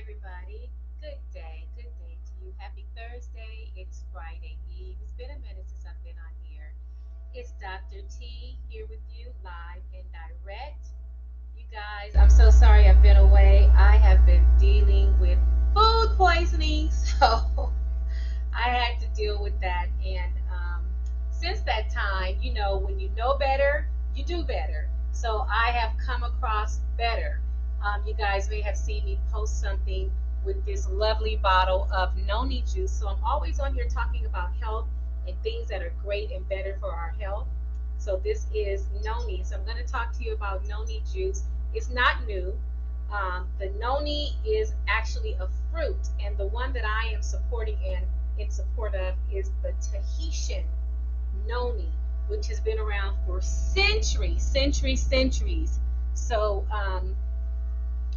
everybody. Good day to you. Happy Thursday. It's Friday Eve. It's been a minute since I've been on here. It's Dr. T here with you, live and direct. You guys, I'm so sorry I've been away. I have been dealing with food poisoning, so I had to deal with that. And since that time, when you know better, you do better. So I have come across better. You guys may have seen me post something with this lovely bottle of noni juice. So I'm always on here talking about health and things that are great and better for our health. So this is noni. So I'm going to talk to you about noni juice. It's not new. The noni is actually a fruit, and the one that I am supporting and in support of is the Tahitian noni, which has been around for centuries. So I'm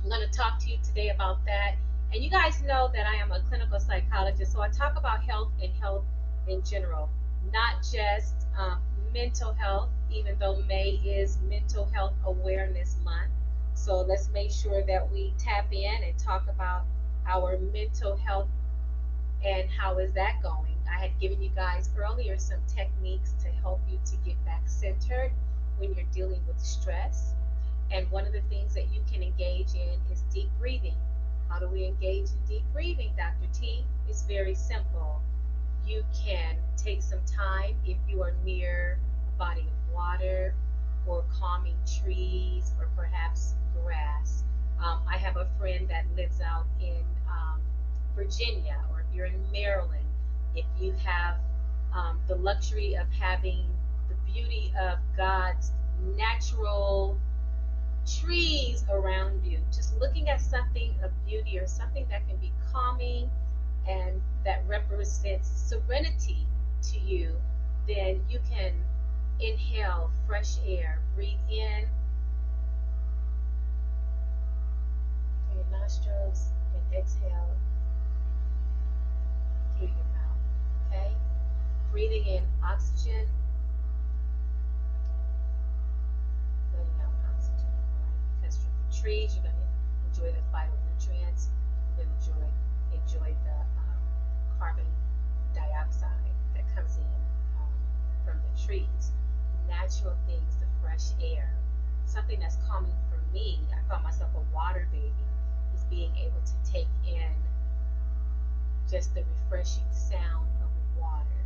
going to talk to you today about that. And you guys know that I am a clinical psychologist, so I talk about health and health in general, not just mental health, even though May is Mental Health Awareness Month. So let's make sure that we tap in and talk about our mental health and how is that going. I had given you guys earlier some techniques to help you to get back centered when you're dealing with stress. And one of the things that you can engage in is deep breathing. How do we engage in deep breathing, Dr. T? It's very simple. You can take some time if you are near a body of water or calming trees or perhaps grass. I have a friend that lives out in Virginia, or if you're in Maryland, if you have the luxury of having the beauty of God's natural trees around you, just looking at something of beauty or something that can be calming and that represents serenity to you, then you can inhale fresh air, breathe in through your nostrils and exhale through your mouth. Okay? Breathing in oxygen, letting out oxygen. All right? Because from the trees, you're going to enjoy the phytonutrients. You're going to enjoy the carbon dioxide that comes in from the trees. Natural things, the fresh air. Something that's calming for me, I call myself a water baby, is being able to take in just the refreshing sound of water.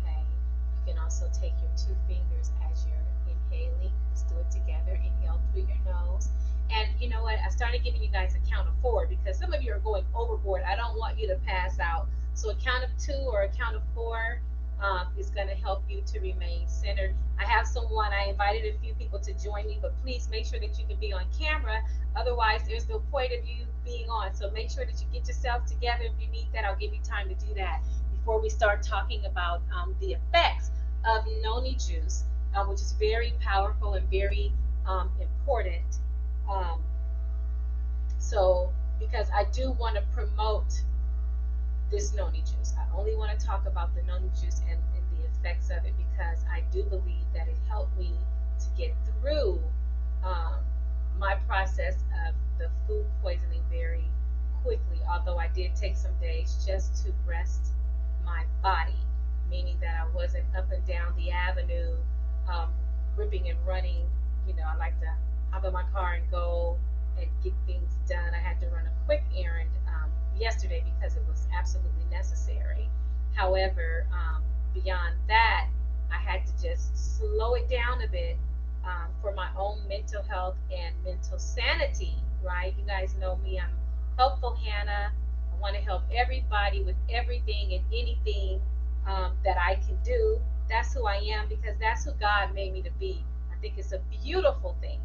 Okay? You can also take your two fingers as you're inhaling. Let's do it together. Inhale through your nose. And you know what? I started giving you guys a count of 4 because some of you are going overboard. I don't want you to pass out. So a count of 2 or a count of 4 is going to help you to remain centered. I have someone, I invited a few people to join me, but please make sure that you can be on camera. Otherwise, there's no point of you being on. So make sure that you get yourself together. If you need that, I'll give you time to do that before we start talking about the effects of noni juice, which is very powerful and very important. So, because I do want to promote this noni juice. I only want to talk about the noni juice and the effects of it because I do believe that it helped me to get through my process of the food poisoning very quickly, although I did take some days just to rest my body, meaning that I wasn't up and down the avenue ripping and running. I like to hop in my car and go and get things done. I had to run a quick errand yesterday because it was absolutely necessary. However, beyond that, I had to just slow it down a bit for my own mental health and mental sanity, right? You guys know me. I'm Helpful Hannah. I want to help everybody with everything and anything that I can do. That's who I am because that's who God made me to be. I think it's a beautiful thing.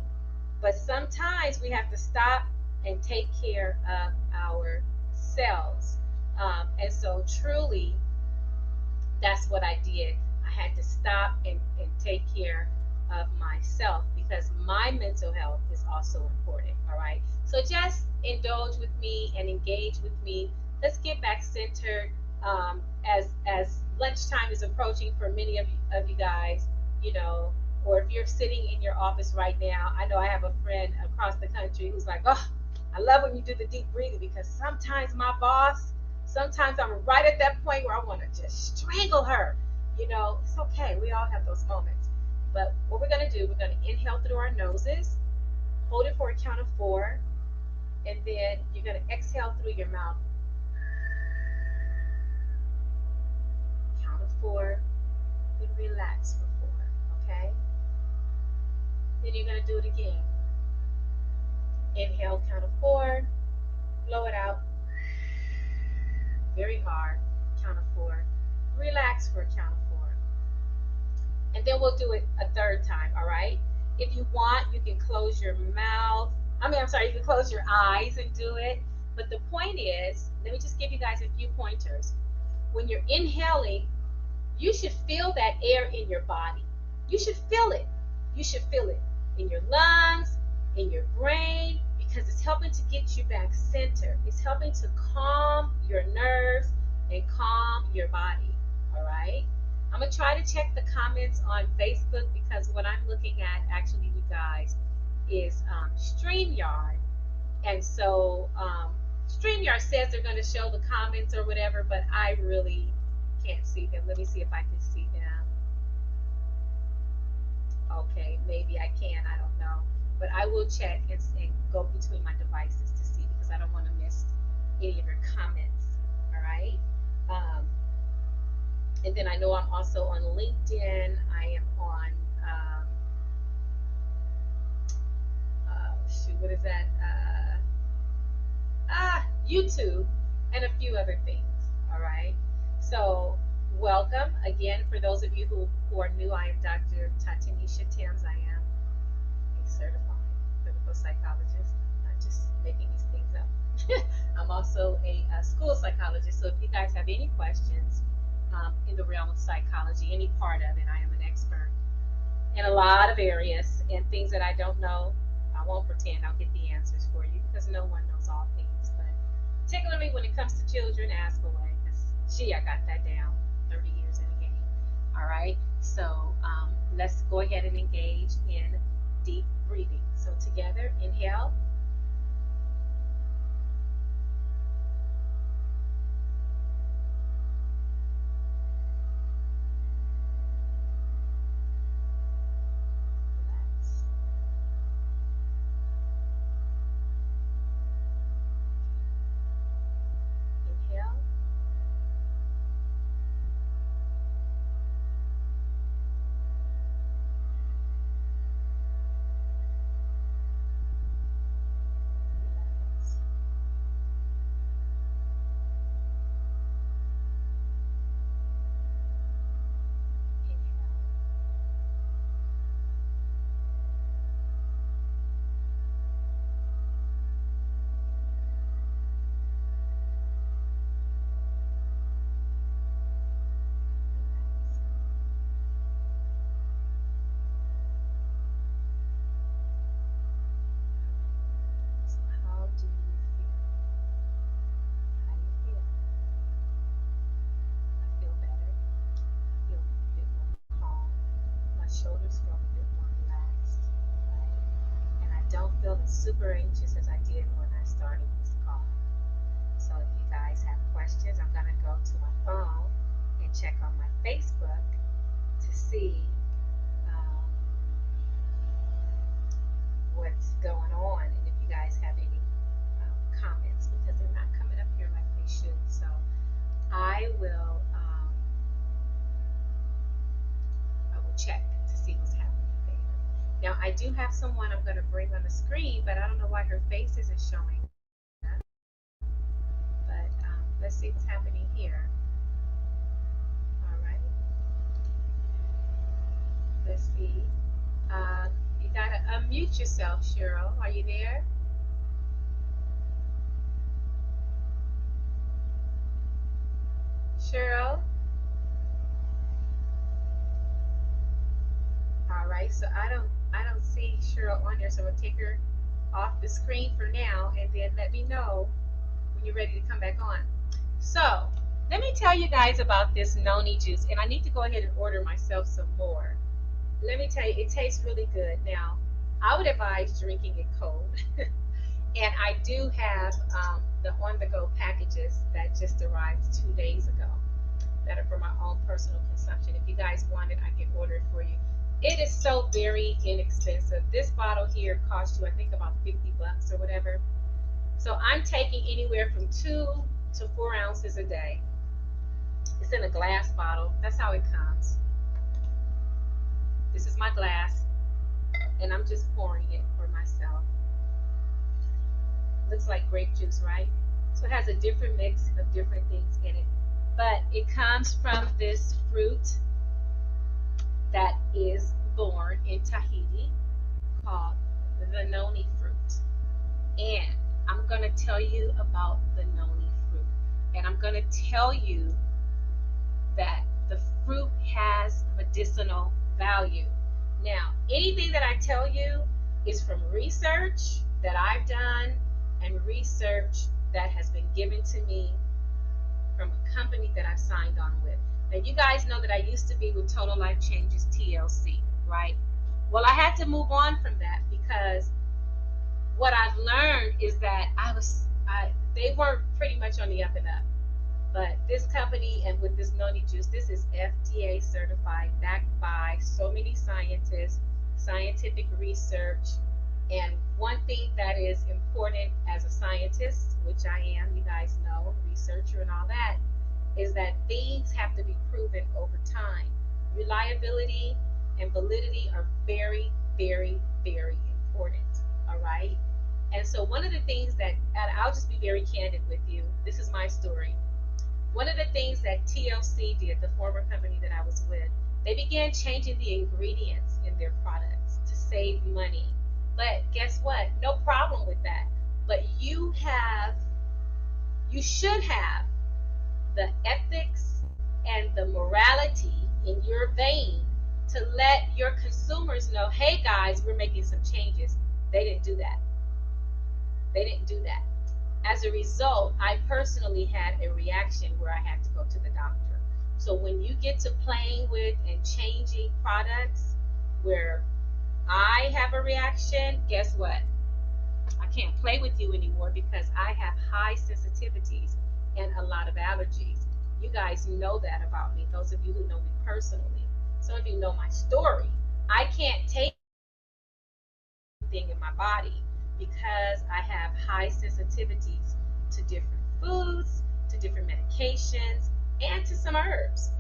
But sometimes we have to stop and take care of ourselves. And so truly, that's what I did. I had to stop and take care of myself because my mental health is also important. All right. So just indulge with me and engage with me. Let's get back centered as lunchtime is approaching for many of you guys, or if you're sitting in your office right now. I know I have a friend across the country who's like, oh, I love when you do the deep breathing, because sometimes my boss, sometimes I'm right at that point where I want to just strangle her. It's okay. We all have those moments. But what we're going to do, we're going to inhale through our noses, hold it for a count of 4, and then you're going to exhale through your mouth. Count of 4, then relax for 4, okay? Then you're going to do it again. Inhale, count of 4, blow it out very hard, count of 4, relax for a count of 4. And then we'll do it a third time, all right? If you want, you can close your mouth. You can close your eyes and do it. But the point is, let me just give you guys a few pointers. When you're inhaling, you should feel that air in your body. You should feel it. You should feel it in your lungs, in your brain, because it's helping to get you back centered. It's helping to calm your nerves and calm your body, all right? I'm going to try to check the comments on Facebook, because what I'm looking at, actually, you guys, is StreamYard. And so StreamYard says they're going to show the comments or whatever, but I really can't see them. Let me see if I can see them. Okay, maybe I can. I don't know. But I will check and go between my devices to see, because I don't want to miss any of your comments. All right. And then I know I'm also on LinkedIn. I am on, what is that? YouTube, and a few other things. All right. So welcome again. For those of you who are new, I am Dr. Tatanisha Timms. I am a certified clinical psychologist. I'm not just making these things up. I'm also a school psychologist. So if you guys have any questions in the realm of psychology, any part of it, I am an expert in a lot of areas, and things that I don't know, I won't pretend I'll get the answers for you, because no one knows all things. But particularly when it comes to children, ask away, because I got that down 30 years in the game. All right, so let's go ahead and engage in deep breathing. So together, inhale. Relax. Inhale. Relax. Inhale. Relax. So how do you feel? How do you feel? I feel better. I feel a bit more calm. My shoulders feel a bit more relaxed, right? And I don't feel as super anxious as I did when I started this call. So if you guys have questions, I'm going to go to my phone and check on my Facebook to see um, what's going on, and if you guys have any comments, because they're not coming up here like they should. So I will check to see what's happening there. Now I do have someone I'm going to bring on the screen, but I don't know why her face isn't showing up. But let's see what's happening here. All right. Let's see. You gotta unmute yourself, Cheryl. Are you there? Cheryl? All right, so I don't see Cheryl on there, so we'll take her off the screen for now, and then let me know when you're ready to come back on. So let me tell you guys about this noni juice, and I need to go ahead and order myself some more. Let me tell you, it tastes really good. Now, I would advise drinking it cold. And I do have the on-the-go packages that just arrived 2 days ago that are for my own personal consumption. If you guys want it, I can order it for you. It is so very inexpensive. This bottle here costs you, I think, about 50 bucks or whatever. So I'm taking anywhere from 2 to 4 ounces a day. It's in a glass bottle. That's how it comes. This is my glass, and I'm just pouring it for myself. Looks like grape juice, right? So it has a different mix of different things in it. But it comes from this fruit that is born in Tahiti called the noni fruit. And I'm going to tell you about the noni fruit. And I'm going to tell you that the fruit has medicinal value. Now, anything that I tell you is from research that I've done and research that has been given to me from a company that I've signed on with. Now, you guys know that I used to be with Total Life Changes TLC, right? Well, I had to move on from that because what I've learned is that they weren't pretty much on the up and up. But this company, and with this noni juice, this is FDA certified, backed by so many scientists, scientific research. And one thing that is important as a scientist, which I am, you guys know, researcher and all that, is that things have to be proven over time. Reliability and validity are very, very, very important, all right? And so one of the things that, and I'll just be very candid with you, this is my story. One of the things that TLC did, the former company that I was with, they began changing the ingredients in their products to save money. But guess what? No problem with that. But you should have the ethics and the morality in your vein to let your consumers know, hey guys, we're making some changes. They didn't do that. They didn't do that. As a result, I personally had a reaction where I had to go to the doctor. So when you get to playing with and changing products where I have a reaction, guess what? I can't play with you anymore because I have high sensitivities and a lot of allergies. You guys know that about me, those of you who know me personally. Some of you know my story. I can't take anything in my body because I have high sensitivities to different foods, to different medications, and to some herbs.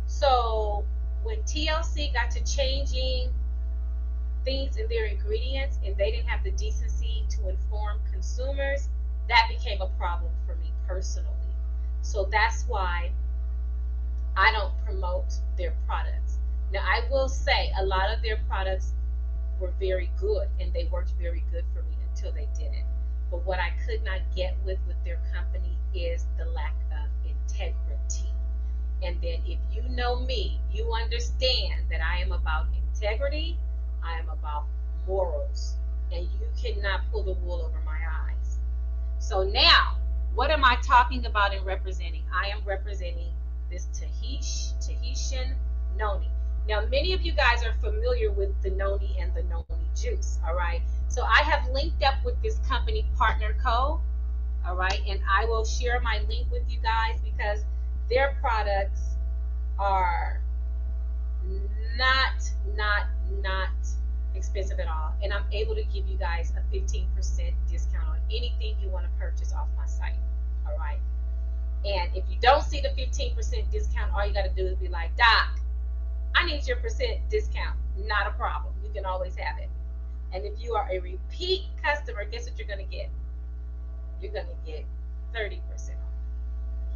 So when TLC got to changing things in their ingredients and they didn't have the decency to inform consumers, that became a problem for me personally. So that's why I don't promote their products. Now, I will say a lot of their products were very good and they worked very good for me until they didn't. But what I could not get with their company is the lack of integrity. And then if you know me, you understand that I am about integrity, I am about morals, and you cannot pull the wool over my eyes. So now, what am I talking about and representing? I am representing this Tahitian noni. Now, many of you guys are familiar with the noni and the noni juice, all right? So I have linked up with this company, Partner Co., all right? And I will share my link with you guys because their products are not expensive at all. And I'm able to give you guys a 15% discount on anything you want to purchase off my site, all right? And if you don't see the 15% discount, all you got to do is be like, Doc, I need your percent discount. Not a problem. You can always have it. And if you are a repeat customer, guess what you're going to get? You're going to get 30% off.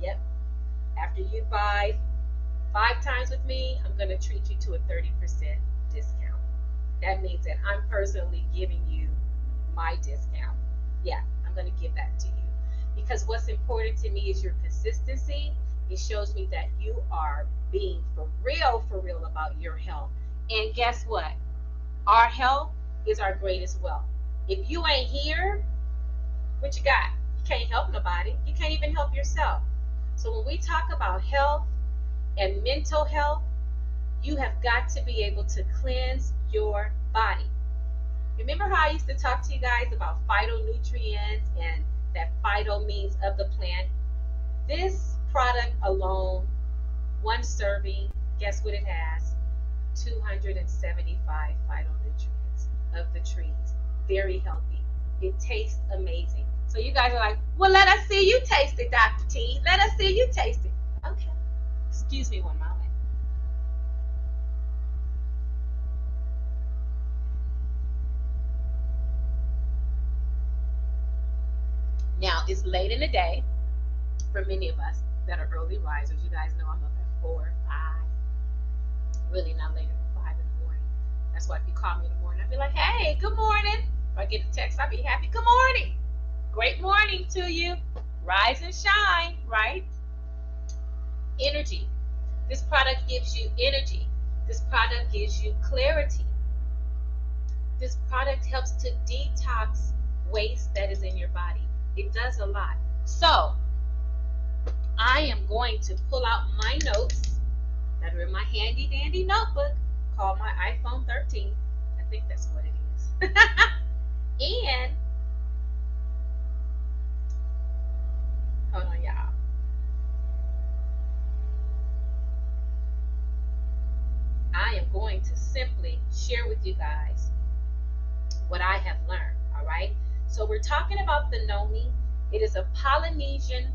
Yep. After you buy 5 times with me, I'm going to treat you to a 30% discount. That means that I'm personally giving you my discount. Yeah, I'm going to give that to you. Because what's important to me is your consistency. It shows me that you are being for real about your health. And guess what? Our health is our greatest wealth. If you ain't here, what you got? You can't help nobody. You can't even help yourself. So when we talk about health and mental health, you have got to be able to cleanse your body. Remember how I used to talk to you guys about phytonutrients and that phyto means of the plant? This product alone, one serving, guess what it has? 275 phytonutrients of the trees. Very healthy. It tastes amazing. So you guys are like, well, let us see you taste it, Dr. T. Let us see you taste it. Okay. Excuse me one moment. Now, it's late in the day for many of us that are early risers. You guys know I'm up at 4, 5. Really not later than 5 in the morning. That's why if you call me in the morning, I'll be like, hey, good morning. If I get a text, I'll be happy. Good morning. Great morning to you. Rise and shine, right? Energy. This product gives you energy. This product gives you clarity. This product helps to detox waste that is in your body. It does a lot. So, I am going to pull out my notes that are in my handy dandy notebook called my iPhone 13. I think that's what it is. And, hold on, y'all. I am going to simply share with you guys what I have learned, all right? So we're talking about the noni. It is a Polynesian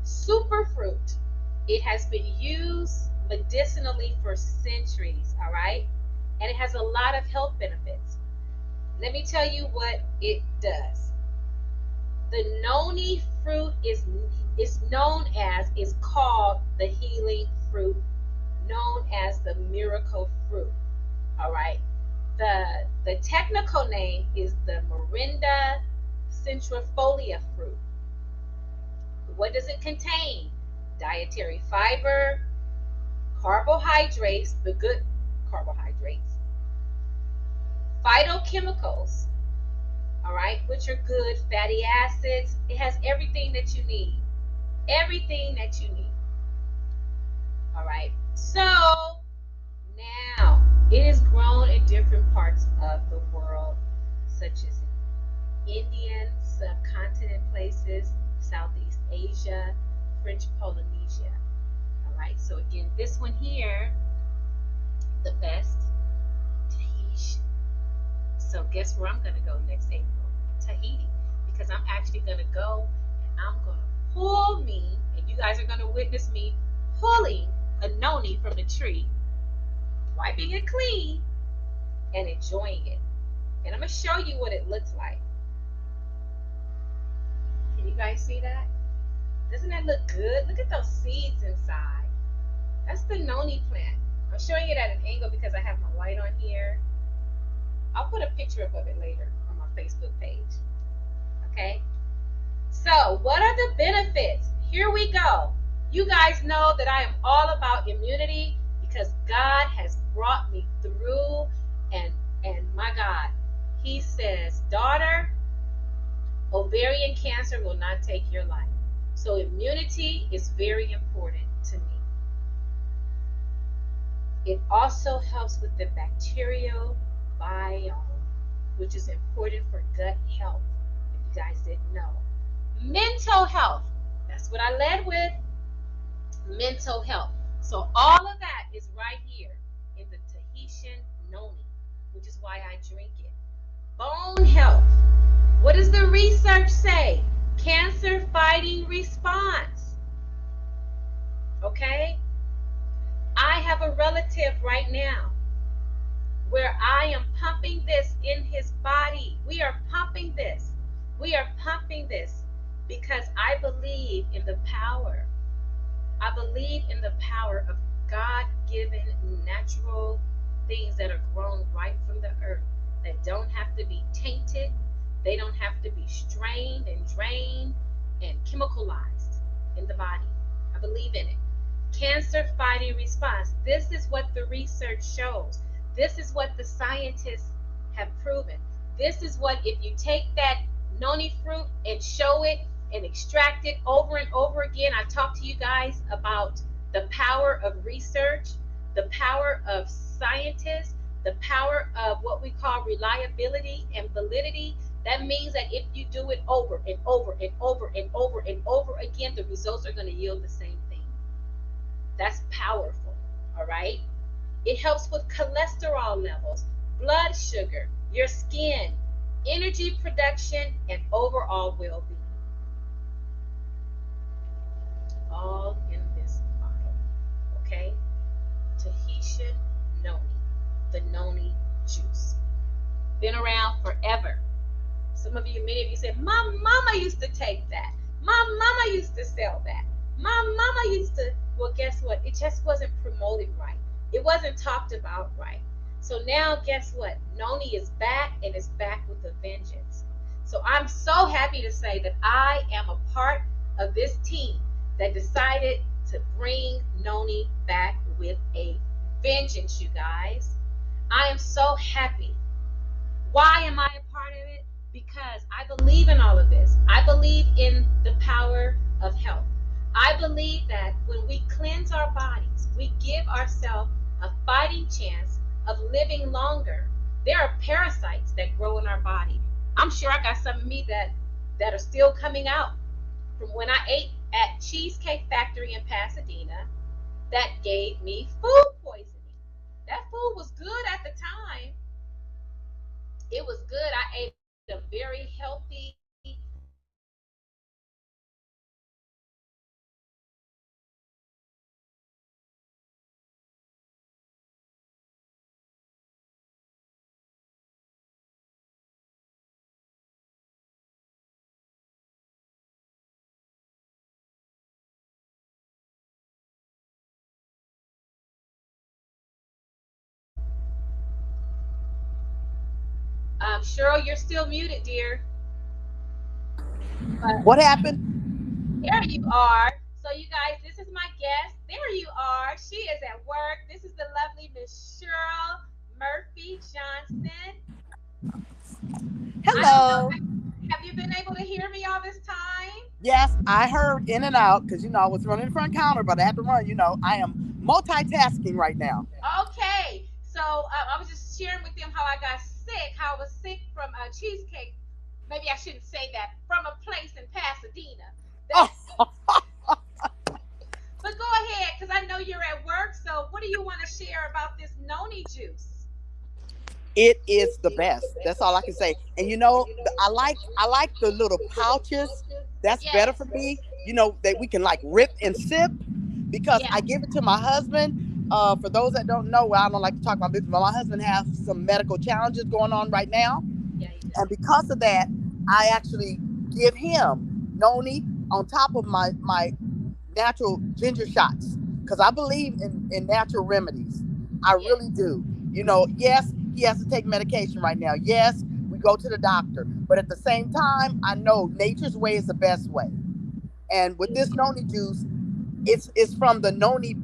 superfruit. It has been used medicinally for centuries, all right? And it has a lot of health benefits. Let me tell you what it does. The noni fruit is called the healing fruit, known as the miracle fruit, all right? The technical name is the Morinda centrifolia fruit. What does it contain? Dietary fiber, carbohydrates, the good carbohydrates, phytochemicals, all right, which are good, fatty acids. It has everything that you need. Everything that you need. All right. So now it is grown in different parts of the world, such as Indian subcontinent places, Southeast Asia, French Polynesia. All right. So again, this one here, the best, Tahiti. So guess where I'm going to go next April? Tahiti. Because I'm actually going to go and I'm going to pull me, and you guys are going to witness me pulling a noni from the tree, wiping it clean, and enjoying it. And I'm going to show you what it looks like. Can you guys see that? Doesn't that look good? Look at those seeds inside. That's the noni plant. I'm showing it at an angle because I have my light on here. I'll put a picture up of it later on my Facebook page. Okay? So, what are the benefits? Here we go. You guys know that I am all about immunity because God has brought me through, and my God, He says, daughter, ovarian cancer will not take your life. So immunity is very important to me. It also helps with the bacterial biome, which is important for gut health, if you guys didn't know. Mental health, that's what I led with, mental health. So all of that is right here in the Tahitian noni, which is why I drink it. Bone health, what does the research say? Cancer fighting response. Okay? I have a relative right now where I am pumping this in his body. We are pumping this. We are pumping this because I believe in the power. I believe in the power of God-given natural things that are grown right from the earth, that don't have to be tainted. They don't have to be strained and drained and chemicalized in the body. I believe in it. Cancer fighting response. This is what the research shows. This is what the scientists have proven. This is what, if you take that noni fruit and show it and extract it over and over again. I've talked to you guys about the power of research, the power of scientists, The power of what we call reliability and validity. That means that if you do it over and over and over and over and over again, the results are going to yield the same thing. That's powerful. All right. It helps with cholesterol levels, blood sugar, your skin, energy production, and overall well being. All in this bottle. Okay? Tahitian noni, the noni juice. Been around forever. Many of you said, my mama used to take that. My mama used to sell that. My mama used to. Well, guess what? It just wasn't promoted right. It wasn't talked about right. So now, guess what? Noni is back, and it's back with a vengeance. So I'm so happy to say that I am a part of this team that decided to bring Noni back with a vengeance, you guys. I am so happy. Why am I a part of it? Because I believe in all of this. I believe in the power of health. I believe that when we cleanse our bodies, we give ourselves a fighting chance of living longer. There are parasites that grow in our body. I'm sure I got some of me that are still coming out from when I ate at Cheesecake Factory in Pasadena that gave me food poisoning. That food was good at the time. It was good. I ate a very healthy, Cheryl, you're still muted, dear. But What happened? there you are. So you guys, this is my guest. There you are. She is at work. This is the lovely Miss Cheryl Murphy Johnson. I don't Hello. know. Have you been able to hear me all this time? Yes, I heard in and out because I was running the front counter, but I had to run. I am multitasking right now. Okay. So I was just sharing with them how I got sick, how I was sick from a cheesecake. Maybe I shouldn't say that. From a place in Pasadena. That, Oh, but go ahead, because I know you're at work. So what do you want to share about this noni juice? it is the best. That's all I can say. And I like the little pouches. That's better Yes. for me. That we can like rip and sip because Yeah. I give it to my husband. For those that don't know, well, I don't like to talk about business, but my husband has some medical challenges going on right now. Yeah, he And does. because of that, I actually give him noni on top of my natural ginger shots because I believe in natural remedies. I Yes. really do. Yes, he has to take medication right now. Yes, we go to the doctor, but at the same time, I know nature's way is the best way. And with this noni juice, it's from the noni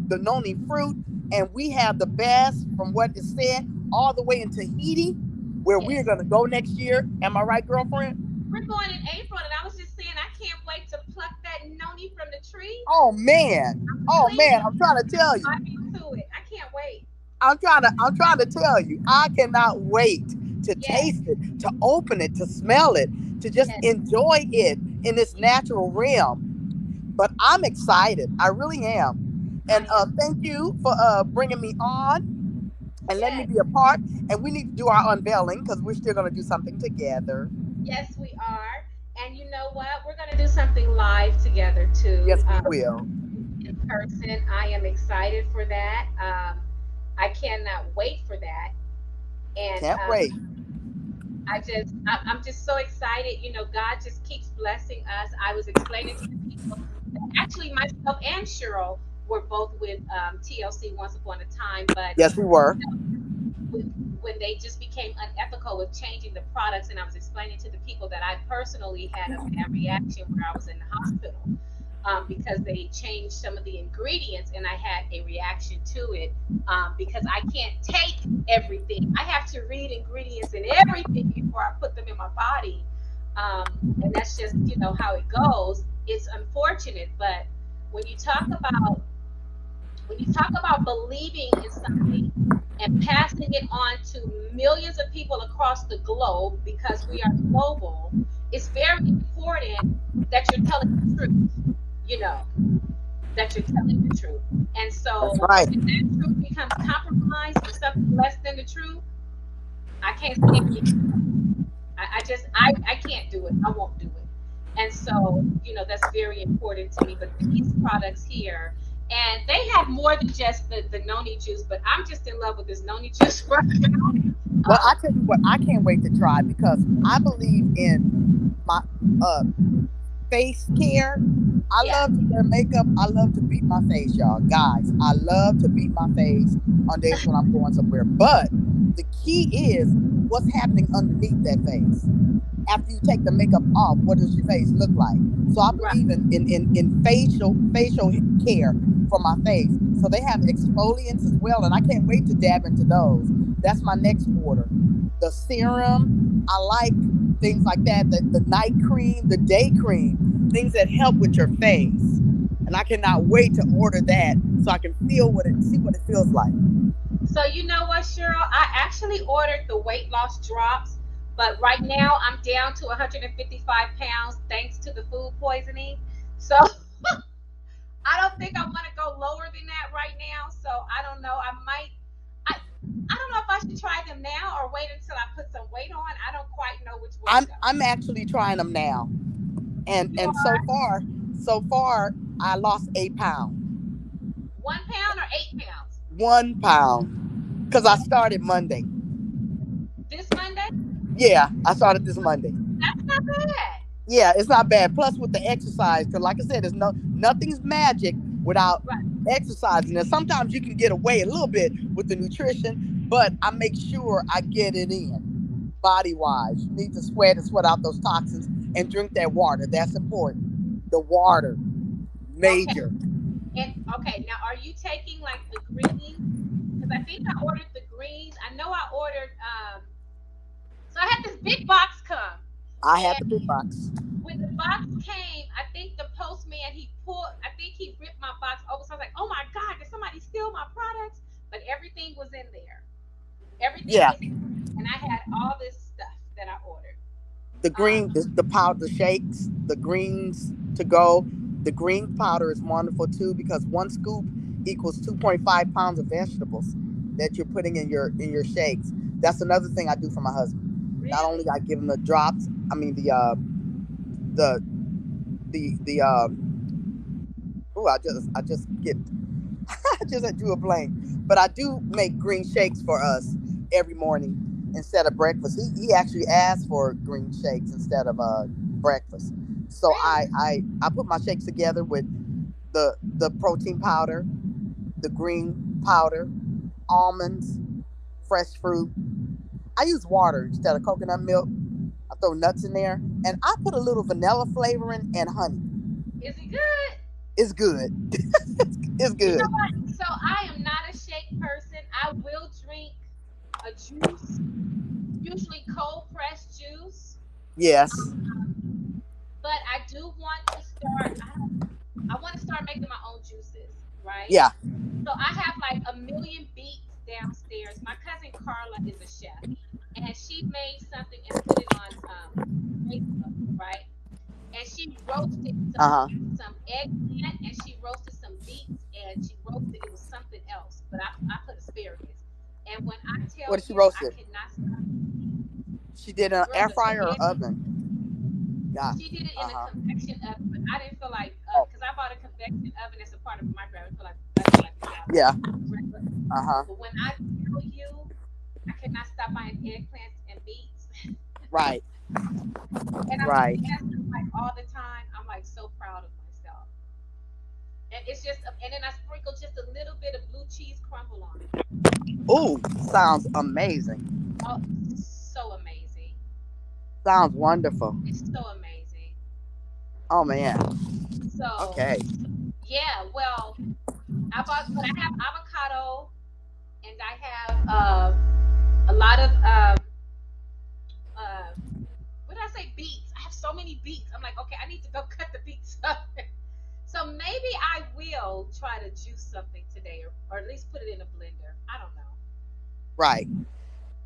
fruit, and we have the best from what is said all the way in Tahiti, where we're Yes. gonna go next year. Am I right, girlfriend? We're going in April, and I was just saying I can't wait to pluck that noni from the tree. Oh man, oh Clean man, it, I'm trying to tell you. bite into it. I can't wait. I'm trying to tell you. I cannot wait to Yes. taste it, to open it, to smell it, to just Yes. enjoy it in this natural realm. But I'm excited. I really am. I And am. thank you for bringing me on and letting me Yes. be a part. And we need to do our unveiling because we're still going to do something together. Yes, we are. And you know what? We're going to do something live together too, Yes, we will. in person. I am excited for that. I cannot wait for that. And Can't wait. I'm just so excited. You know, God just keeps blessing us. I was explaining to the people that actually myself and Cheryl were both with TLC once upon a time, but Yes, we were. when they just became unethical with changing the products, and I was explaining to the people that I personally had a bad reaction where I was in the hospital because they changed some of the ingredients, and I had a reaction to it because I can't take everything. I have to read ingredients and everything before I put them in my body, and that's just how it goes. It's unfortunate, but when you talk about when you talk about believing in something and passing it on to millions of people across the globe because we are global, it's very important that you're telling the truth, you know, that you're telling the truth. And That's so right. when that truth becomes compromised for something less than the truth, I can't stand it. I can't do it. I won't do it. And so, that's very important to me. But these products here, and they have more than just the noni juice, but I'm just in love with this noni juice right now. Well, I Um, tell you what, I can't wait to try because I believe in my uh face care. I yeah, love to wear makeup. I love to beat my face, y'all. Guys, I love to beat my face on days when I'm going somewhere. But the key is what's happening underneath that face. After you take the makeup off, what does your face look like? So I right. believe in facial care for my face. So they have exfoliants as well, and I can't wait to dab into those. That's my next order. The serum, I like things like that. The night cream, the day cream, things that help with your face. And I cannot wait to order that so I can see what it feels like. So you know what, Cheryl? I actually ordered the weight loss drops, but right now I'm down to 155 pounds thanks to the food poisoning. So I don't think I want to go lower than that right now. So I don't know. I, I don't know if I should try them now or wait until I put some weight on. I don't quite know which way to go. I'm actually trying them now. and You and are so far I lost 8 pounds. 1 pound or 8 pounds? 1 pound because I started Monday. This Monday? Yeah, I started this Monday. That's not bad. Yeah, it's not bad. Plus with the exercise, because like I said, there's nothing's magic without Right. exercising. And sometimes you can get away a little bit with the nutrition, but I make sure I get it in body wise. You need to sweat and sweat out those toxins and drink that water. That's important. The water, Okay. major. And okay, now are you taking like the greens? Because I think I ordered the greens. I know I ordered. So I had this big box come, I had and the big box. when the box came, I think the postman he pulled. I think he ripped my box open. So I was like, "Oh my God, did somebody steal my products?" But everything was in there. Everything Yeah, was in there, and I had all this stuff that I ordered. the green, the powder shakes, the greens to go. The green powder is wonderful too because one scoop equals 2.5 pounds of vegetables that you're putting in your shakes. That's another thing I do for my husband. Not only Really? I give him the drops, I mean the the oh I just get I just drew a blank. But I do make green shakes for us every morning instead of breakfast. He actually asked for green shakes instead of breakfast. So Really? I put my shakes together with the protein powder, the green powder, almonds, fresh fruit. I use water instead of coconut milk. I throw nuts in there, and I put a little vanilla flavoring and honey. Is it good? It's good. It's You know good. what? So I am not a shake person. I will drink a juice, usually cold pressed juice. Yes. But I do want to start. I want to start making my own juices, right? Yeah. So I have like a million beets downstairs. My cousin Carla is a chef, and she made something and put it on Facebook, right? And she roasted Uh huh. some eggplant, and she roasted some beets, and she roasted it was something else, but I put asparagus. And when I What tell did she you, roast I it? cannot stop. She did an Girl, air the fryer or egg. oven? Yeah. She did it in Uh a huh. convection oven, but I didn't feel like Oh. because I bought a convection oven as a part of my microwave. I feel like we got Yeah. regular. Uh huh. But when I tell you, I cannot stop buying eggplants and beets, Right. and I make Right. that stuff like all the time. I'm like so proud of myself, and it's just, and then I sprinkle just a little bit of blue cheese crumble on it. Ooh, sounds amazing. Oh, so amazing! Sounds wonderful. It's so amazing. Oh man. So Okay. yeah, well, but I have avocado, and I have a lot of uh, what did I say? Beets. I have so many beets. I'm like, okay, I need to go cut the beets up. So maybe I will try to juice something today, or at least put it in a blender. I don't know. Right.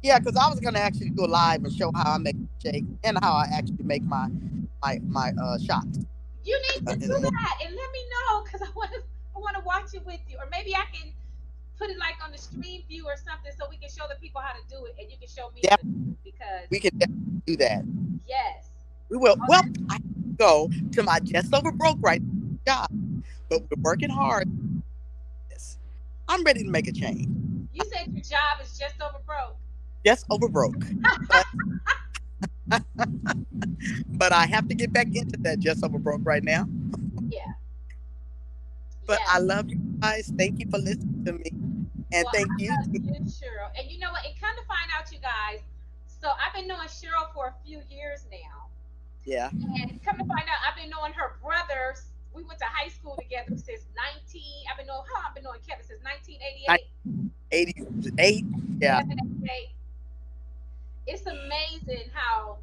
Yeah, because I was gonna actually do a live and show how I make shakes and how I actually make my shots You need to in do the morning. that and let me know because I want to watch it with you, or maybe I can put it like on the stream view or something so we can show the people how to do it, and you can show me how to do Definitely, it because we can definitely do that. yes. We will. Oh, Well, I go to my just over broke right now job, but we're working hard. Yes, I'm ready to make a change. you said your job is just over broke. Just over broke, but I have to get back into that just over broke right now. Yeah. But I Yes. love you guys. Thank you for listening to me, and Well, thank I you. love you, Cheryl. And you know what? And come to find out, you guys. So I've been knowing Cheryl for a few years now. Yeah, And come to find out, I've been knowing her brothers. We went to high school together since 19. I've been knowing how I've been knowing Kevin since 1988. 1988. Yeah, 88. It's amazing how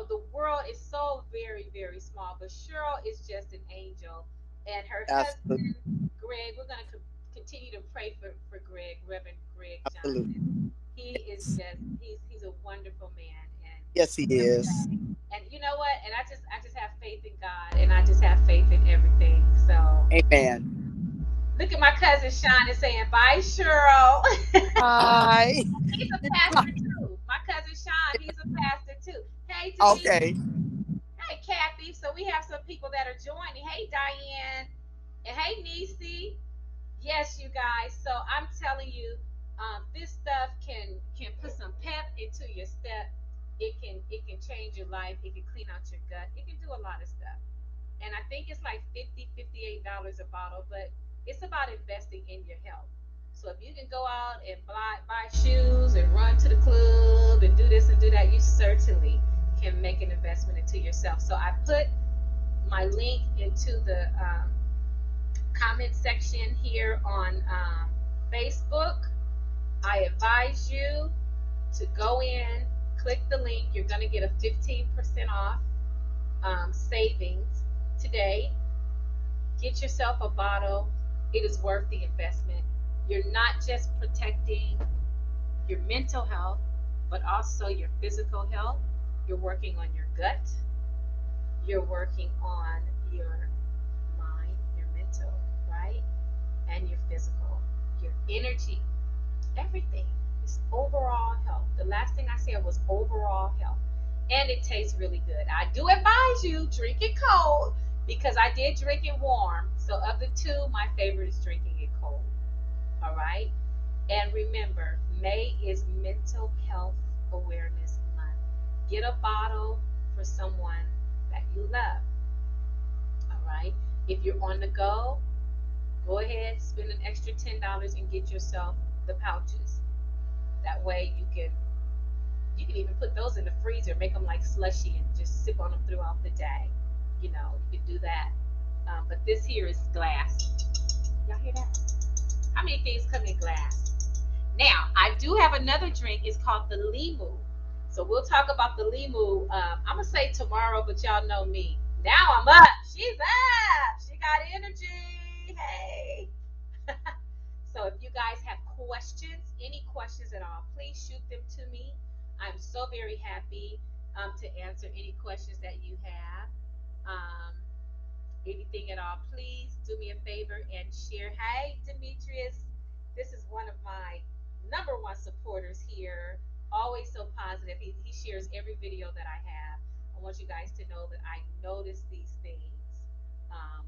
the world is so very, very small. But Cheryl is just an angel, and her absolutely, husband Greg. We're gonna continue to pray for Greg, Reverend Greg absolutely. Johnson. He is just he's a wonderful man, and Yes, he is. and you know what? And I just have faith in God, and I just have faith in everything. So Amen. look at my cousin Sean is saying bye, Cheryl. Hi. He's a pastor too. My cousin Sean, he's a pastor too. Hey, Demetri. Okay. Hey, Kathy. So we have some people that are joining. Hey, Diane. And hey, Nisi. Yes, you guys. So I'm telling you, this stuff can put some pep into your step. It can change your life. It can clean out your gut. It can do a lot of stuff. And I think it's like $58 a bottle, but it's about investing in your health. So if you can go out and buy shoes and run to the club and do this and do that, you certainly can make an investment into yourself. So I put my link into the comment section here on Facebook. I advise you to go in, click the link. You're going to get a 15% off savings today. Get yourself a bottle. It is worth the investment. You're not just protecting your mental health, but also your physical health. You're working on your gut. You're working on your mind, your mental, right? And your physical, your energy, everything. It's overall health. The last thing I said was overall health. And it tastes really good. I do advise you drink it cold because I did drink it warm. So of the two, my favorite is drinking it cold. All right. And remember, May is Mental Health Awareness Month. Get a bottle for someone that you love. All right. If you're on the go ahead, spend an extra $10 and get yourself the pouches. That way you can even put those in the freezer, make them like slushy, and just sip on them throughout the day. You can do that. But this here is glass. Y'all hear that? How many things come in glass? Now, I do have another drink. It's called the Limu. So we'll talk about the Limu. I'm gonna say tomorrow, but y'all know me. Now I'm up. She's up. She got energy. Hey. So if you guys have questions, any questions at all, please shoot them to me. I'm so very happy to answer any questions that you have. Um, Anything at all, please do me a favor and share. Hey, Demetrius, this is one of my number one supporters here. Always so positive. He shares every video that I have. I want you guys to know that I notice these things um,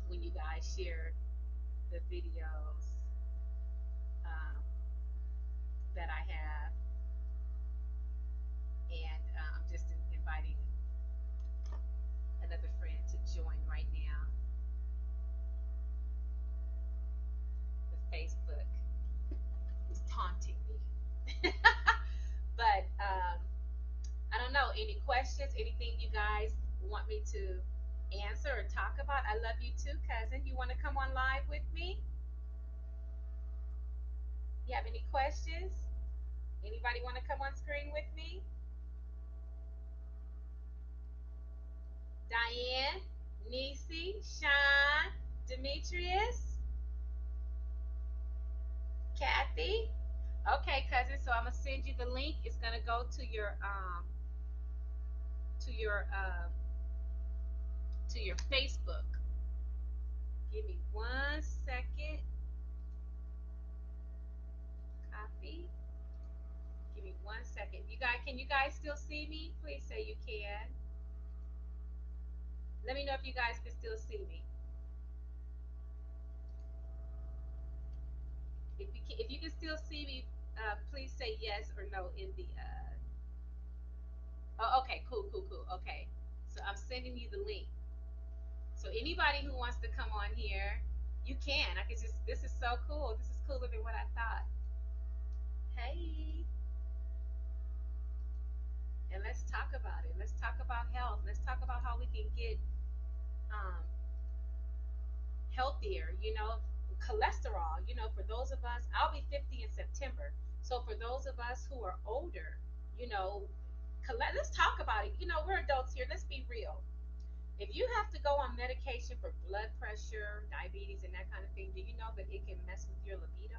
when you guys share the videos um, that I have. And I'm just inviting another friend to join right now. The Facebook is taunting me. But I don't know. Any questions? Anything you guys want me to answer or talk about? I love you too, cousin. You want to come on live with me? You have any questions? Anybody want to come on screen with me? Diane, Nisi, Sean, Demetrius, Kathy. Okay, cousin. So I'm gonna send you the link. It's gonna go to your to your Facebook. Give me 1 second. Copy. Give me 1 second. You guys, can you guys still see me? Please say you can. Let me know if you guys can still see me. If you can still see me, please say yes or no in the. Oh, okay, cool, cool, cool. Okay, so I'm sending you the link. So anybody who wants to come on here, you can. I can just. This is so cool. This is cooler than what I thought. Hey, and let's talk about it. Let's talk about health. Let's talk about how we can get um, healthier. Cholesterol. For those of us, I'll be 50 in September. So for those of us who are older, you know, let's talk about it. We're adults here. Let's be real. If you have to go on medication for blood pressure, diabetes, and that kind of thing, do you know that it can mess with your libido?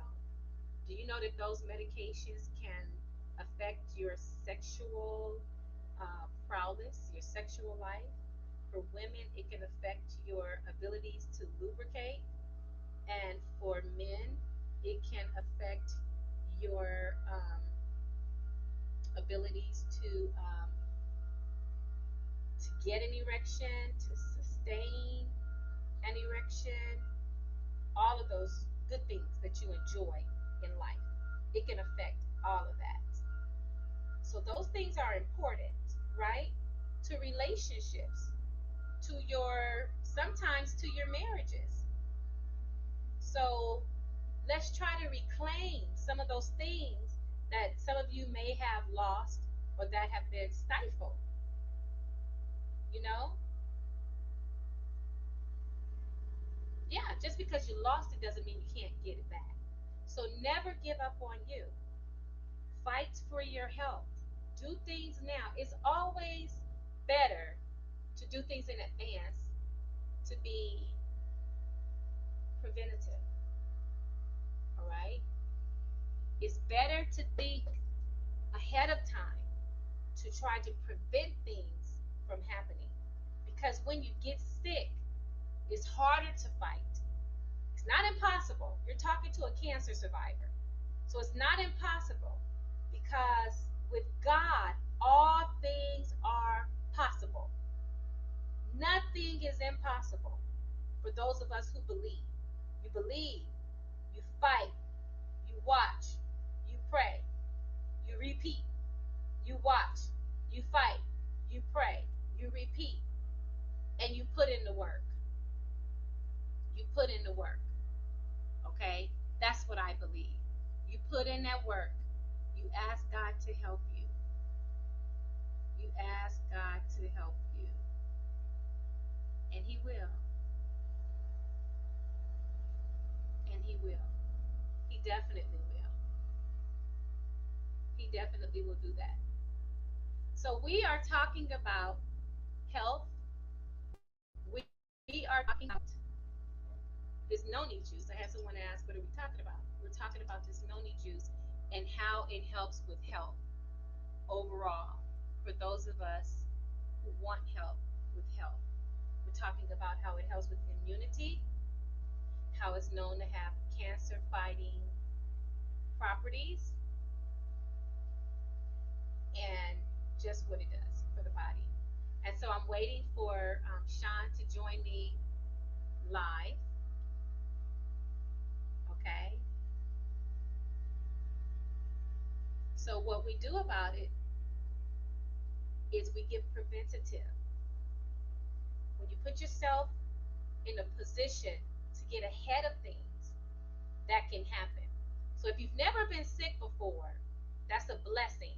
Do you know that those medications can affect your sexual prowess, your sexual life? For women, it can affect your abilities to lubricate, and for men, it can affect your abilities to get an erection, to sustain an erection, all of those good things that you enjoy in life. It can affect all of that. So those things are important, right? To relationships, to your sometimes to your marriages. So let's try to reclaim some of those things that some of you may have lost or that have been stifled. You know, yeah, just because you lost it doesn't mean you can't get it back. So never give up on you. Fight for your health. Do things now. It's always better to do things in advance, to be preventative. All right? It's better to think ahead of time to try to prevent things from happening. Because when you get sick, it's harder to fight. It's not impossible. You're talking to a cancer survivor. So it's not impossible because with God, all things are possible. Nothing is impossible for those of us who believe. You believe, you fight, you watch, you pray, you repeat, you watch, you fight, you pray, you repeat, and you put in the work. You put in the work. Okay? That's what I believe. You put in that work. You ask God to help you. You ask God to help you. And He will. And He will. He definitely will. He definitely will do that. So we are talking about health. We are talking about this noni juice. I had someone ask, what are we talking about? We're talking about this noni juice and how it helps with health overall for those of us who want help with health. We're talking about how it helps with immunity, how it's known to have cancer fighting properties, and just what it does for the body. And so I'm waiting for Sean to join me live. Okay. So what we do about it is we give preventative. When you put yourself in a position to get ahead of things, that can happen. So if you've never been sick before, that's a blessing.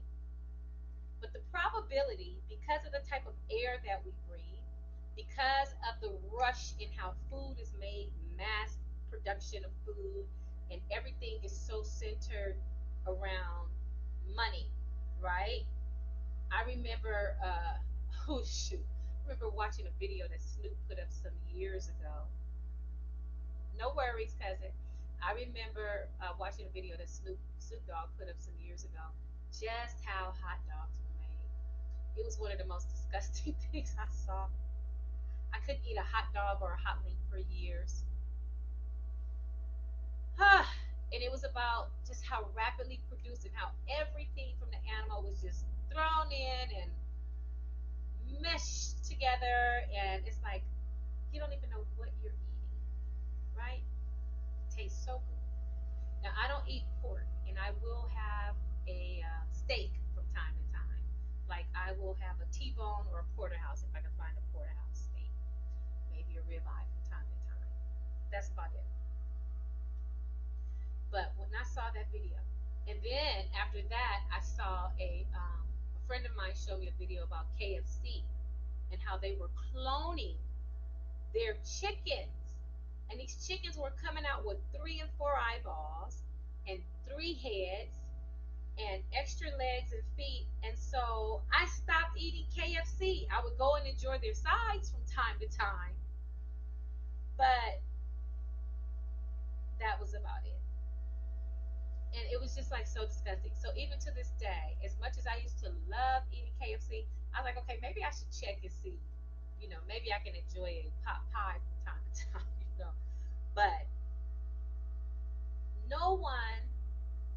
But the probability, because of the type of air that we breathe, because of the rush in how food is made, mass production of food, and everything is so centered around money, right? I remember, oh shoot, I remember watching a video that Snoop put up some years ago. No worries, cousin. I remember watching a video that Snoop Dogg put up some years ago, just how hot dogs were made. It was one of the most disgusting things I saw. I couldn't eat a hot dog or a hot link for years. and it was about just how rapidly produced and how everything from the animal was just thrown in and meshed together. And it's like you don't even know what you're eating, right? It tastes so good. Now, I don't eat pork, and I will have a steak from time to time. Like I will have a T-bone or a porterhouse if I can find a porterhouse steak, maybe a ribeye from time to time. That's about it. But when I saw that video, and then after that, I saw a friend of mine show me a video about KFC and how they were cloning their chickens, and these chickens were coming out with 3 and 4 eyeballs and 3 heads and extra legs and feet. And so I stopped eating KFC. I would go and enjoy their sides from time to time, but that was about it. And it was just like so disgusting. So even to this day, as much as I used to love eating KFC, I was like, okay, maybe I should check and see. Maybe I can enjoy a pot pie from time to time. But no one,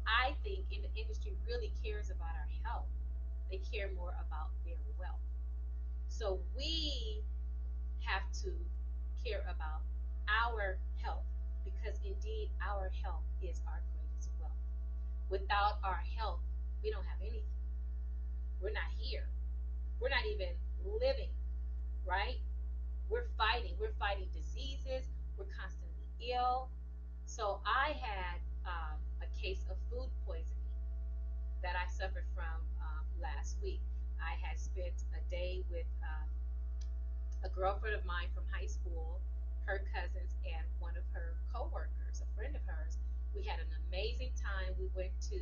I think, in the industry really cares about our health. They care more about their wealth. So we have to care about our health, because indeed our health is our greatest wealth. Without our health, we don't have anything. We're not here. We're not even living, right? We're fighting. We're fighting diseases. We're constantly ill. So I had a case of food poisoning that I suffered from last week. I had spent a day with a girlfriend of mine from high school, her cousins, and one of her coworkers, a friend of hers. We had an amazing time. We went to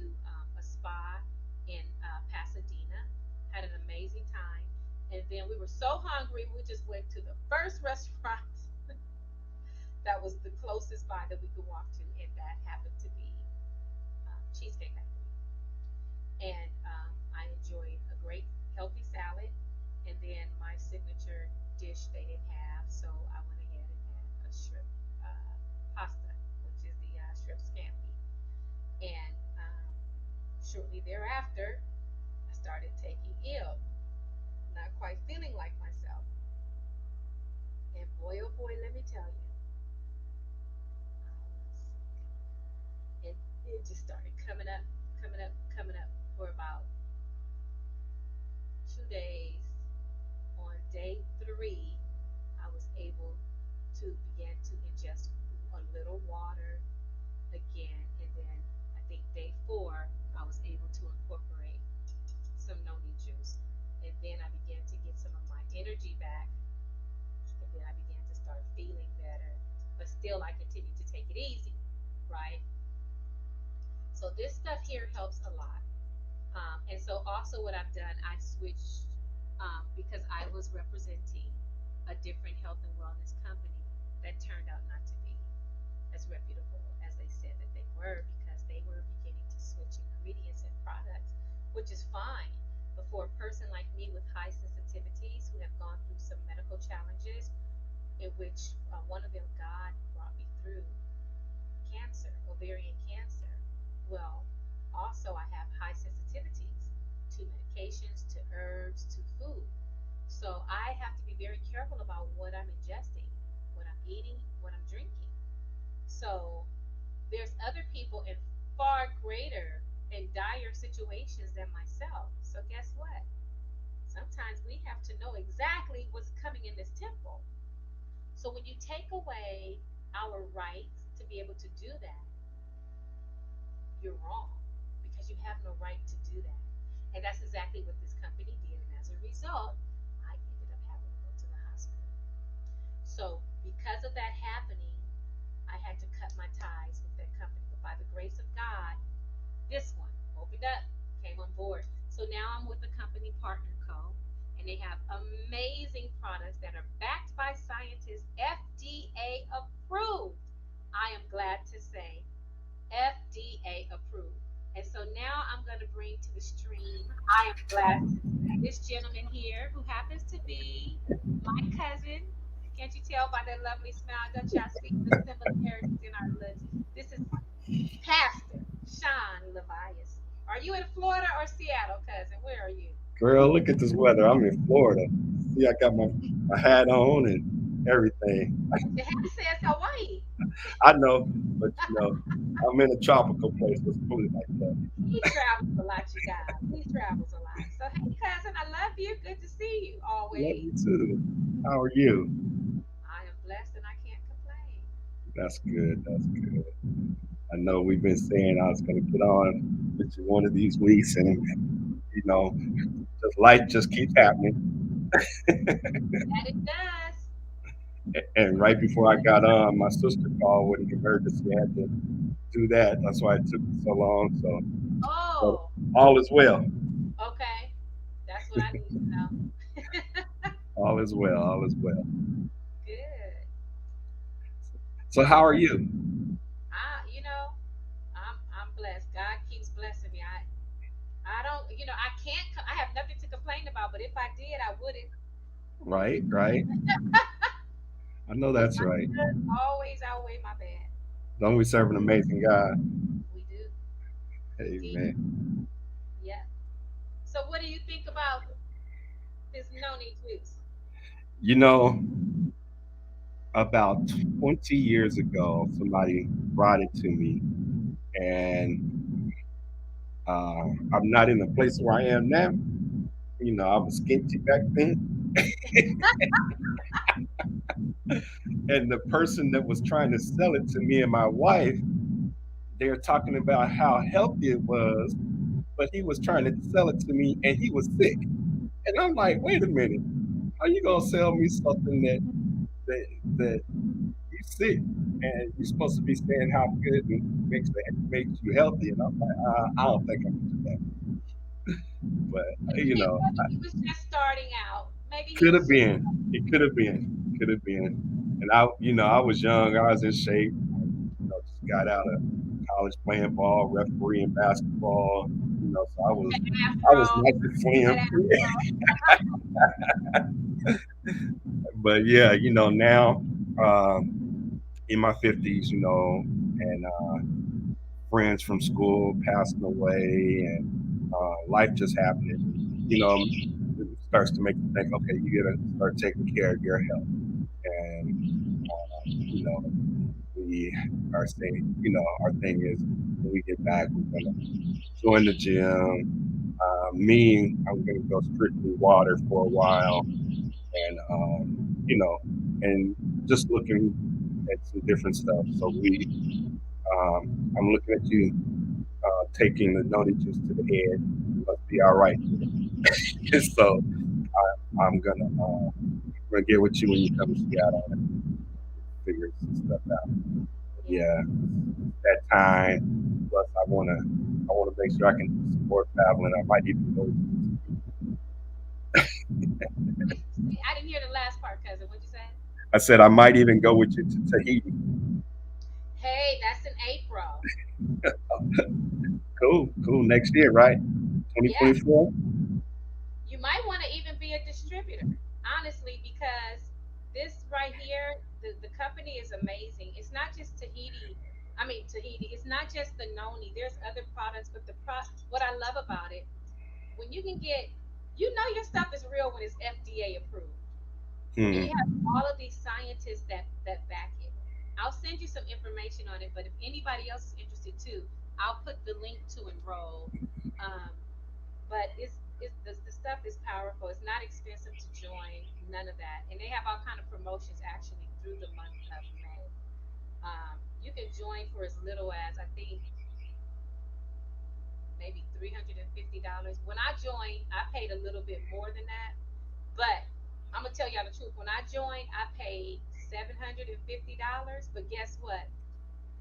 a spa in Pasadena, had an amazing time, and then we were so hungry, we just went to the first restaurant that was the closest by that we could walk to, and that happened to be Cheesecake Factory. And I enjoyed a great healthy salad, and then my signature dish they didn't have, so I went ahead and had a shrimp pasta, which is the shrimp scampi. And shortly thereafter, I started taking ill, not quite feeling like myself. And boy, oh boy, let me tell you, I was sick. It just started coming up, coming up, coming up for about 2 days. On day 3, I was able to begin to ingest a little water again, and then I think day 4, I was able to incorporate some noni juice, and then I began to get some of my energy back, and then I began to start feeling better, but still I continued to take it easy, right? So this stuff here helps a lot. And so also what I've done, I switched because I was representing a different health and wellness company that turned out not to be as reputable as they said that they were, because they were beginning to switch ingredients and products, which is fine. But for a person like me with high sensitivities who have gone through some medical challenges, in which one of them, God brought me through cancer, ovarian cancer. Well, also I have high sensitivities to medications, to herbs, to food. So I have to be very careful about what I'm ingesting, what I'm eating, what I'm drinking. So there's other people in far greater and dire situations than myself. So guess what? Sometimes we have to know exactly what's coming in this temple. So when you take away our rights to be able to do that, you're wrong, because you have no right to do that. And that's exactly what this company did. And as a result, I ended up having to go to the hospital. So because of that happening, I had to cut my ties with that company. But by the grace of God, this one opened up, came on board. So now I'm with the company Partner Co. And they have amazing products that are backed by scientists, FDA approved. I am glad to say FDA approved. And so now I'm going to bring to the stream, I am glad, this gentleman here who happens to be my cousin. Can't you tell by that lovely smile? Don't y'all see the similarities in our looks? This is Pastor Sean Levias. Are you in Florida or Seattle, cousin? Where are you? Girl, look at this weather. I'm in Florida. See, I got my hat on and everything. The hat says Hawaii. I know, but I'm in a tropical place. Let's put it like that. He travels a lot, you guys. He travels a lot. So, hey, cousin, I love you. Good to see you Love always. you too. How are you? I am blessed and I can't complain. That's good. That's good. I know we've been saying I was going to get on with you one of these weeks, and you know, just life just keeps happening. That it does. And right before I got on, my sister called with an emergency. I had to do that. That's why it took me so long. So, but Oh, all is well. okay. That's what I need to know. All is well. All is well. Good. So, how are you? You know, I'm blessed. God keeps blessing me. I don't, I can't, I have nothing to complain about, but if I did, I wouldn't. Right, right. I know that's My right. good always outweigh my bad. Don't we serve an amazing God? We do. Indeed. Amen. Yeah. So what do you think about this noni juice? You know, about 20 years ago, somebody brought it to me, and I'm not in the place where I am now. I was skinty back then, and the person that was trying to sell it to me and my wife, they're talking about how healthy it was, but he was trying to sell it to me, and he was sick. And I'm like, wait a minute, how you gonna sell me something that that you sick and you're supposed to be saying how good and makes you healthy? And I'm like, I don't think I'm gonna do that. But Maybe he was just starting out. Maybe he could was have just. been. It could have been. And I was young. I was in shape. Just got out of college playing ball, refereeing basketball. So I was Afro, nice and that slim. afro. But yeah, now uh, in my 50s, and friends from school passing away, and life just happening. It starts to make you think, okay, you gotta start taking care of your health. And you know, we are saying, our thing is when we get back, we're gonna join the gym. I'm gonna go strictly water for a while, and and just looking at some different stuff. So I'm looking at you taking the noni juice to the head. You must be all right with it. So I'm gonna get with you when you come to Seattle and figure some stuff out. Yeah. Yeah, it's that time. Plus, I wanna make sure I can do some more traveling. I might even go. I didn't hear the last part, cousin. What'd you say? I said I might even go with you to Tahiti. Hey, that's an April. Cool, cool. Next year, right? Yeah, 2024. you might want to even be a distributor, honestly, because this right here, the company is amazing. It's not just Tahiti. I mean, Tahiti. It's not just the noni. There's other products, but what I love about it, when you can get, your stuff is real when it's FDA approved. And you have Hmm. all of these scientists that back it. I'll send you some information on it, but if anybody else is interested too, I'll put the link to enroll. Um, but the stuff is powerful. It's not expensive to join, none of that, and they have all kind of promotions actually through the month of May. You can join for as little as I think maybe $350. When I joined, I paid a little bit more than that, but I'm gonna tell y'all the truth. When I joined, I paid $750. But guess what?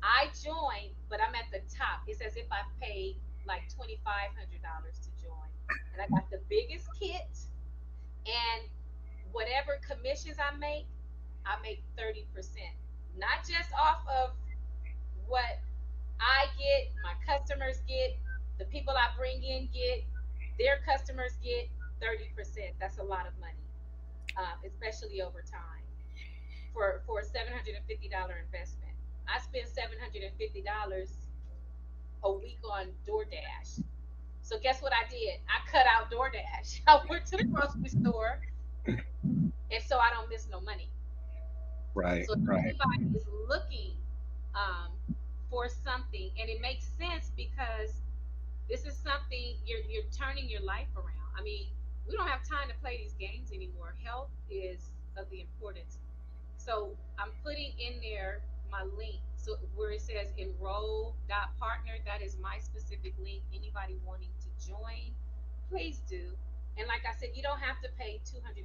I joined, but I'm at the top. It's as if I paid like $2,500 to join, and I got the biggest kit. And whatever commissions I make 30%. Not just off of. what I get, my customers get, the people I bring in get, their customers get 30%. That's a lot of money, especially over time for a $750 investment. I spend $750 a week on DoorDash. So guess what I did? I cut out DoorDash. I went to the grocery store, and so I don't miss no money. Right, So if right. anybody is looking um, for something, and it makes sense because this is something you're turning your life around. I mean, we don't have time to play these games anymore. Health is of the importance. So I'm putting in there my link. So where it says enroll.partner, that is my specific link. Anybody wanting to join, please do. And like I said, you don't have to pay $250.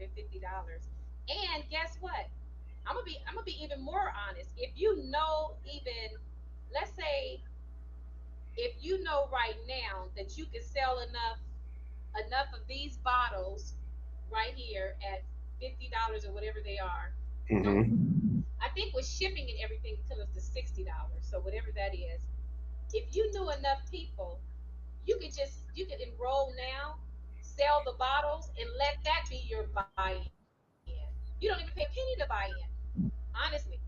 And guess what? I'm gonna be even more honest. If you know, even, let's say, if you know right now that you can sell enough of these bottles right here at $50 or whatever they are. No, Hmm. I think with shipping and everything it comes up to $60. So whatever that is, if you knew enough people, you could enroll now, sell the bottles, and let that be your buy-in. You don't even pay a penny to buy in, honestly,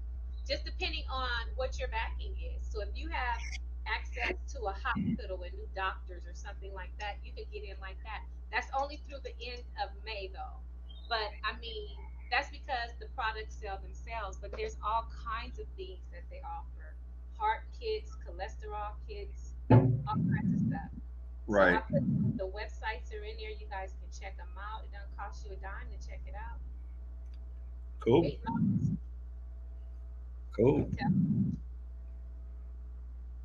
just depending on what your backing is. So if you have access to a hospital and new doctors or something like that, you could get in like that. That's only through the end of May though. But I mean, that's because the products sell themselves, but there's all kinds of things that they offer. Heart kits, cholesterol kits, all kinds of stuff. So I Right. put the websites are in there. You guys can check them out. It doesn't cost you a dime to check it out. Cool. Weight loss, Cool. I'm telling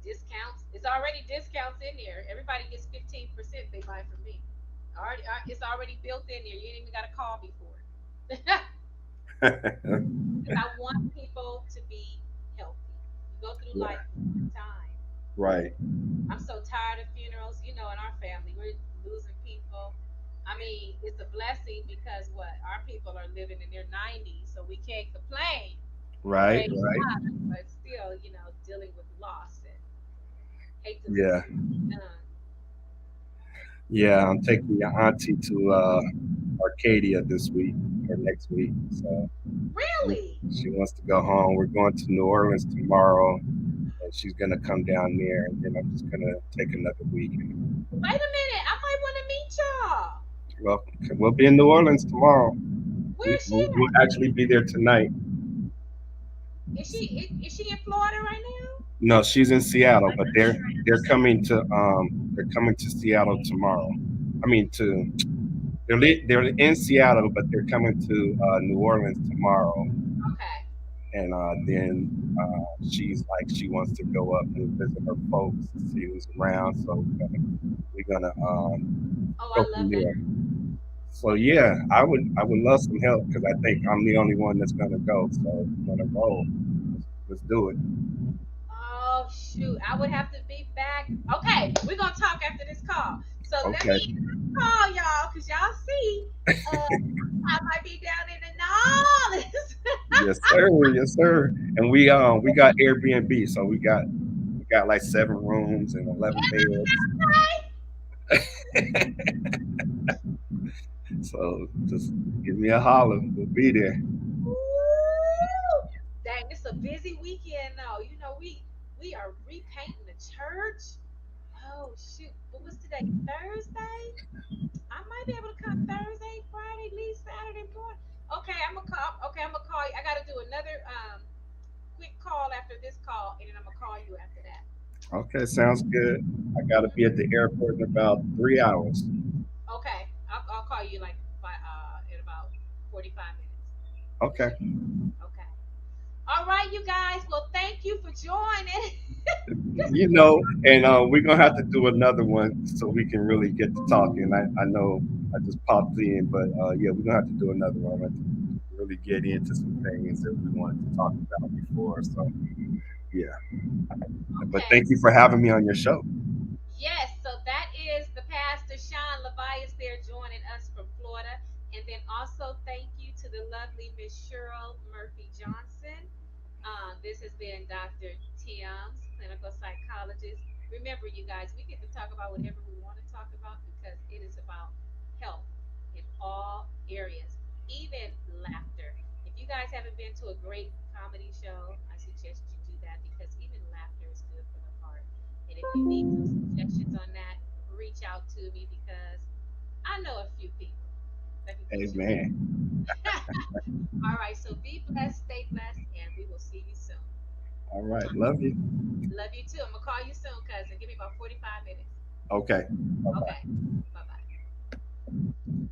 discounts. It's already discounts in there. Everybody gets 15% they buy from me. Already, it's already built in there. You ain't even got to call me for it. Because I want people to be healthy. You go through life one time. Right. I'm so tired of funerals. You know, in our family, we're losing people. I mean, it's a blessing because what our people are living in their 90s, so we can't complain. Right. Praise Right. God, but still, dealing with loss and hate to lose Yeah. somebody young. Yeah. I'm taking your auntie to Arcadia this week or next week. So she Really? she wants to go home. We're going to New Orleans tomorrow, and she's gonna come down there, and then I'm just gonna take another week. Wait a minute. I might want to meet y'all. Well, we'll be in New Orleans tomorrow. Where is she We'll at? actually be there tonight. Is she in Florida right now? No, she's in Seattle, but they're coming to Seattle tomorrow. I mean to they're in Seattle, but they're coming to New Orleans tomorrow, Okay. and then she's like she wants to go up and visit her folks to see who's around. So we're gonna Oh, go I from love that. there. So yeah, I would love some help because I think I'm the only one that's gonna go. So we're gonna roll. Let's do it. Oh shoot, I would have to be back. Okay, we're gonna talk after this call. So let Okay. me call y'all, cause y'all see, I might be down in the knowledge. Yes, sir. Yes, sir. And we got Airbnb, so we got like 7 rooms and 11 beds. Okay. So just give me a holler. We'll be there. Woo! Dang, it's a busy weekend though. We are repainting the church. Oh shoot, what was today? Thursday? I might be able to come Thursday, Friday, at least Saturday morning. Okay, I'm gonna call. Okay, I'm gonna call you. I gotta do another quick call after this call, and then I'm gonna call you after that. Okay, sounds good. I gotta be at the airport in about 3 hours. Okay, I'll call you like in about 45 minutes. Okay. Okay. All right, you guys. Well, thank you for joining. And we're gonna have to do another one so we can really get to talking. I know I just popped in, but yeah, we're gonna have to do another one to really get into some things that we wanted to talk about before. So yeah. But Okay. thank you for having me on your show. Yes, so that is the Pastor Sean Levias there joining us from Florida. And then also thank you to the lovely Miss Cheryl Murphy Johnson. This has been Dr. Tim's clinical psychologist. Remember, you guys, we get to talk about whatever we want to talk about because it is about health in all areas, even laughter. If you guys haven't been to a great comedy show, I suggest you do that because even laughter is good for the heart. And if you need some suggestions on that, reach out to me because I know a few people that can get you there. Amen. All right, so be blessed, stay blessed, and we will see you soon. All right. Mwah. Love you. Love you too. I'm gonna call you soon, cousin. Give me about 45 minutes. Okay. Okay. Bye bye.